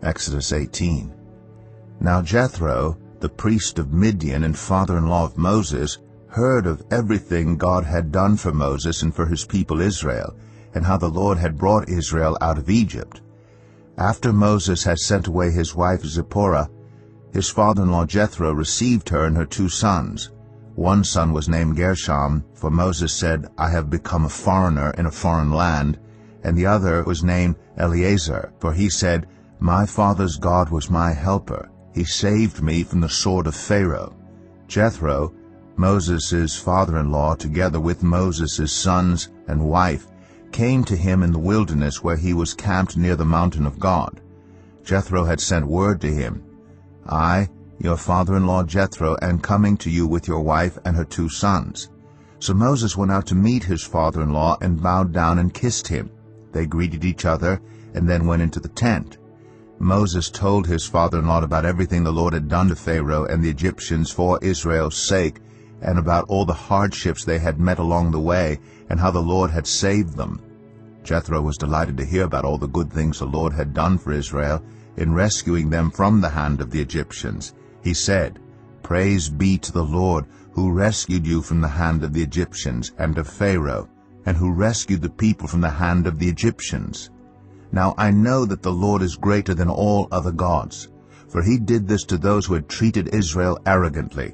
Exodus 18. Now Jethro, the priest of Midian and father-in-law of Moses, heard of everything God had done for Moses and for his people Israel, and how the Lord had brought Israel out of Egypt. After Moses had sent away his wife Zipporah, his father-in-law Jethro received her and her 2 sons. One son was named Gershom, for Moses said, I have become a foreigner in a foreign land, and the other was named Eleazar, for he said, My father's God was my helper. He saved me from the sword of Pharaoh. Jethro, Moses' father-in-law, together with Moses' sons and wife, came to him in the wilderness where he was camped near the mountain of God. Jethro had sent word to him, I, your father-in-law Jethro, am coming to you with your wife and her 2 sons. So Moses went out to meet his father-in-law and bowed down and kissed him. They greeted each other and then went into the tent. Moses told his father-in-law about everything the Lord had done to Pharaoh and the Egyptians for Israel's sake, and about all the hardships they had met along the way, and how the Lord had saved them. Jethro was delighted to hear about all the good things the Lord had done for Israel in rescuing them from the hand of the Egyptians. He said, Praise be to the Lord, who rescued you from the hand of the Egyptians and of Pharaoh, and who rescued the people from the hand of the Egyptians. Now I know that the Lord is greater than all other gods, for he did this to those who had treated Israel arrogantly.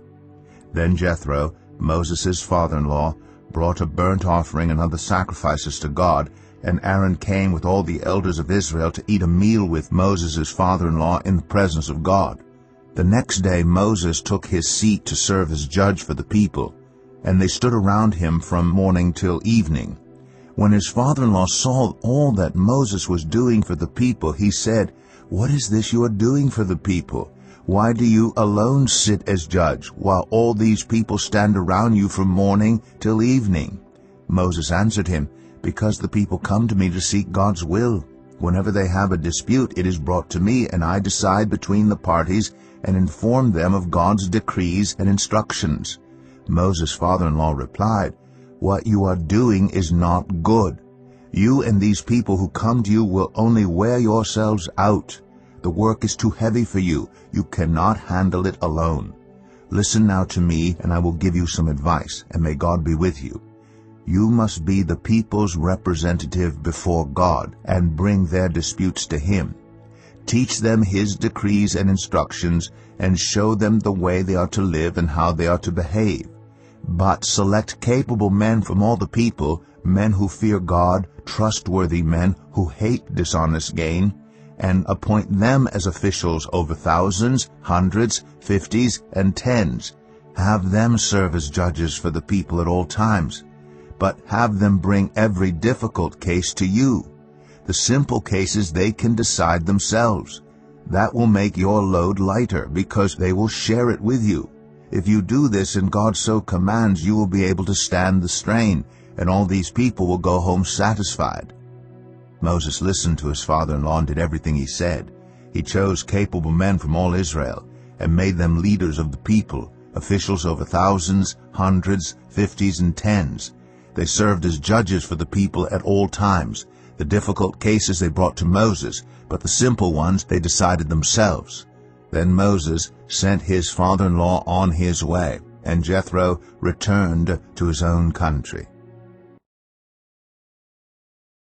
Then Jethro, Moses' father-in-law, brought a burnt offering and other sacrifices to God, and Aaron came with all the elders of Israel to eat a meal with Moses' father-in-law in the presence of God. The next day Moses took his seat to serve as judge for the people, and they stood around him from morning till evening. When his father-in-law saw all that Moses was doing for the people, he said, What is this you are doing for the people? Why do you alone sit as judge, while all these people stand around you from morning till evening? Moses answered him, Because the people come to me to seek God's will. Whenever they have a dispute, it is brought to me, and I decide between the parties and inform them of God's decrees and instructions. Moses' father-in-law replied, What you are doing is not good. You and these people who come to you will only wear yourselves out. The work is too heavy for you. You cannot handle it alone. Listen now to me, and I will give you some advice, and may God be with you. You must be the people's representative before God, and bring their disputes to him. Teach them his decrees and instructions, and show them the way they are to live and how they are to behave. But select capable men from all the people, men who fear God, trustworthy men who hate dishonest gain, and appoint them as officials over thousands, hundreds, 50s, and 10s. Have them serve as judges for the people at all times. But have them bring every difficult case to you. The simple cases they can decide themselves. That will make your load lighter, because they will share it with you. If you do this and God so commands, you will be able to stand the strain, and all these people will go home satisfied. Moses listened to his father-in-law and did everything he said. He chose capable men from all Israel, and made them leaders of the people, officials over thousands, hundreds, 50s, and 10s. They served as judges for the people at all times. The difficult cases they brought to Moses, but the simple ones they decided themselves. Then Moses sent his father-in-law on his way, and Jethro returned to his own country.